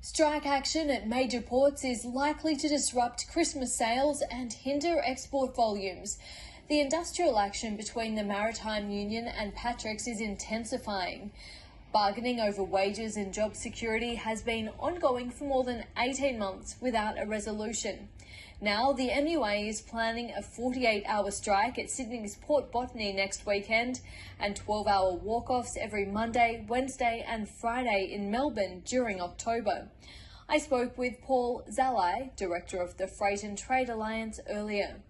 Strike action at major ports is likely to disrupt Christmas sales and hinder export volumes. The industrial action between the Maritime Union and Patrick's is intensifying. Bargaining over wages and job security has been ongoing for more than 18 months without a resolution. Now, the MUA is planning a 48-hour strike at Sydney's Port Botany next weekend and 12-hour walk-offs every Monday, Wednesday and Friday in Melbourne during October. I spoke with Paul Zalai, Director of the Freight and Trade Alliance, earlier.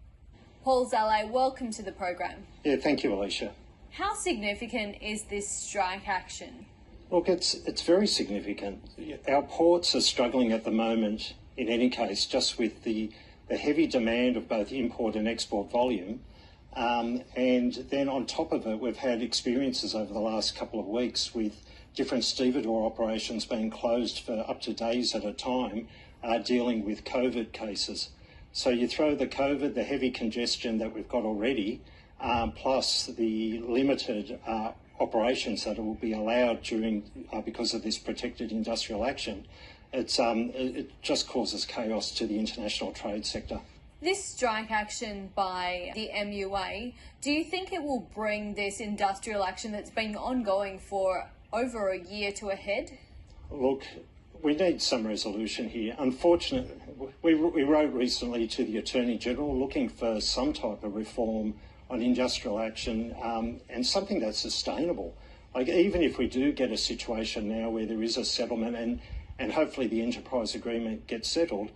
Paul Zalai, welcome to the program. Yeah, thank you, Alicia. How significant is this strike action? Look, it's very significant. Our ports are struggling at the moment, in any case, just with the heavy demand of both import and export volume. And then on top of it, we've had experiences over the last couple of weeks with different stevedore operations being closed for up to days at a time, dealing with COVID cases. So you throw the COVID, the heavy congestion that we've got already, plus the limited operations that will be allowed during because of this protected industrial action. It just causes chaos to the international trade sector. This strike action by the MUA, do you think it will bring this industrial action that's been ongoing for over a year to a head? Look, we need some resolution here. Unfortunately, we wrote recently to the Attorney General looking for some type of reform on industrial action and something that's sustainable. Like, even if we do get a situation now where there is a settlement and hopefully the enterprise agreement gets settled,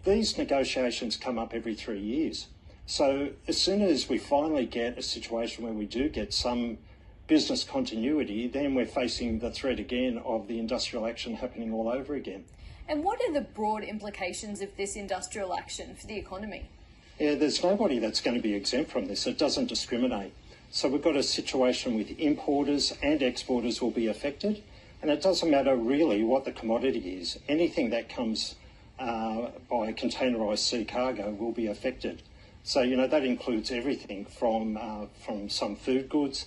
these negotiations come up every 3 years. So as soon as we finally get a situation where we do get some business continuity, then we're facing the threat again of the industrial action happening all over again. And what are the broad implications of this industrial action for the economy? Yeah, there's nobody that's going to be exempt from this. It doesn't discriminate. So we've got a situation with importers and exporters will be affected. And it doesn't matter really what the commodity is. Anything that comes by containerised sea cargo will be affected. So, that includes everything from some food goods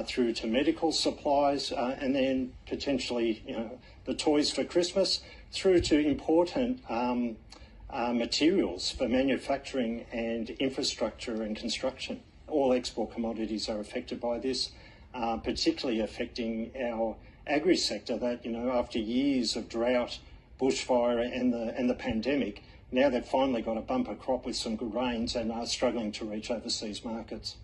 through to medical supplies and then potentially, the toys for Christmas through to important materials for manufacturing and infrastructure and construction. All export commodities are affected by this, particularly affecting our agri-sector that, after years of drought, bushfire and the pandemic, now they've finally got a bumper crop with some good rains and are struggling to reach overseas markets.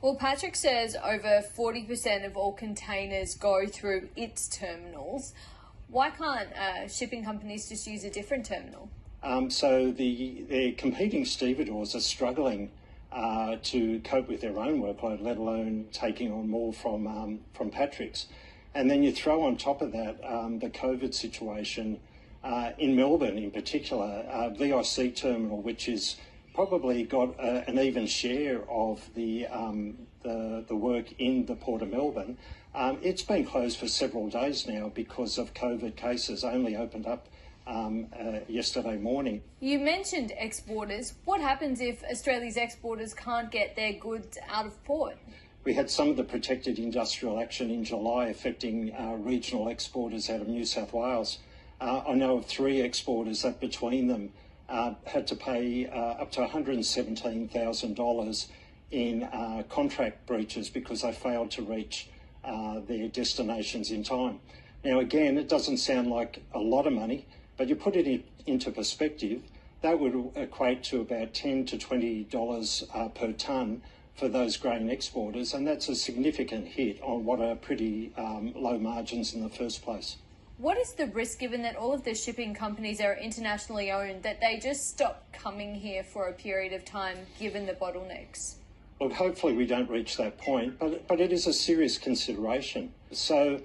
Well, Patrick says over 40% of all containers go through its terminals. Why can't shipping companies just use a different terminal? So the competing stevedores are struggling to cope with their own workload, let alone taking on more from Patrick's. And then you throw on top of that the COVID situation in Melbourne in particular, VIC terminal, which has probably got an even share of the work in the Port of Melbourne. It's been closed for several days now because of COVID cases, only opened up yesterday morning. You mentioned exporters. What happens if Australia's exporters can't get their goods out of port? We had some of the protected industrial action in July affecting regional exporters out of New South Wales. I know of 3 exporters that between them had to pay up to $117,000 in contract breaches because they failed to reach their destinations in time. Now, again, it doesn't sound like a lot of money, but you put it into perspective, that would equate to about $10 to $20 per tonne for those grain exporters, and that's a significant hit on what are pretty low margins in the first place. What is the risk, given that all of the shipping companies are internationally owned, that they just stop coming here for a period of time, given the bottlenecks? Look, hopefully we don't reach that point, but it is a serious consideration. So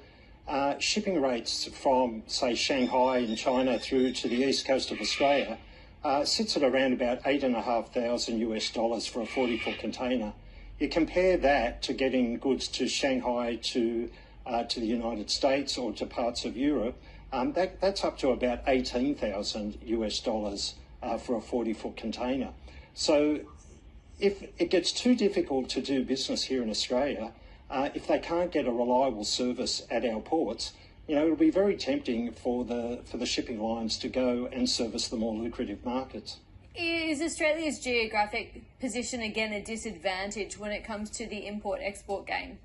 shipping rates from, say, Shanghai in China through to the east coast of Australia sits at around about $8,500 for a 40-foot container. You compare that to getting goods to Shanghai to the United States or to parts of Europe, that's up to about $18,000 for a 40-foot container. So if it gets too difficult to do business here in Australia, if they can't get a reliable service at our ports, you know, it'll be very tempting for the shipping lines to go and service the more lucrative markets. Is Australia's geographic position again a disadvantage when it comes to the import-export game?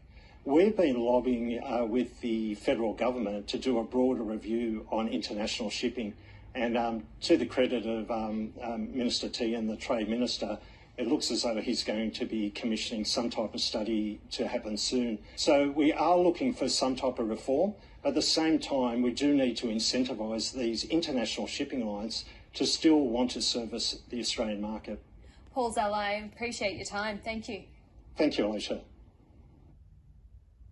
We've been lobbying with the federal government to do a broader review on international shipping, and to the credit of Minister T and the Trade Minister, it looks as though he's going to be commissioning some type of study to happen soon. So we are looking for some type of reform. At the same time, we do need to incentivise these international shipping lines to still want to service the Australian market. Paul Zell, I appreciate your time. Thank you. Thank you, Alicia.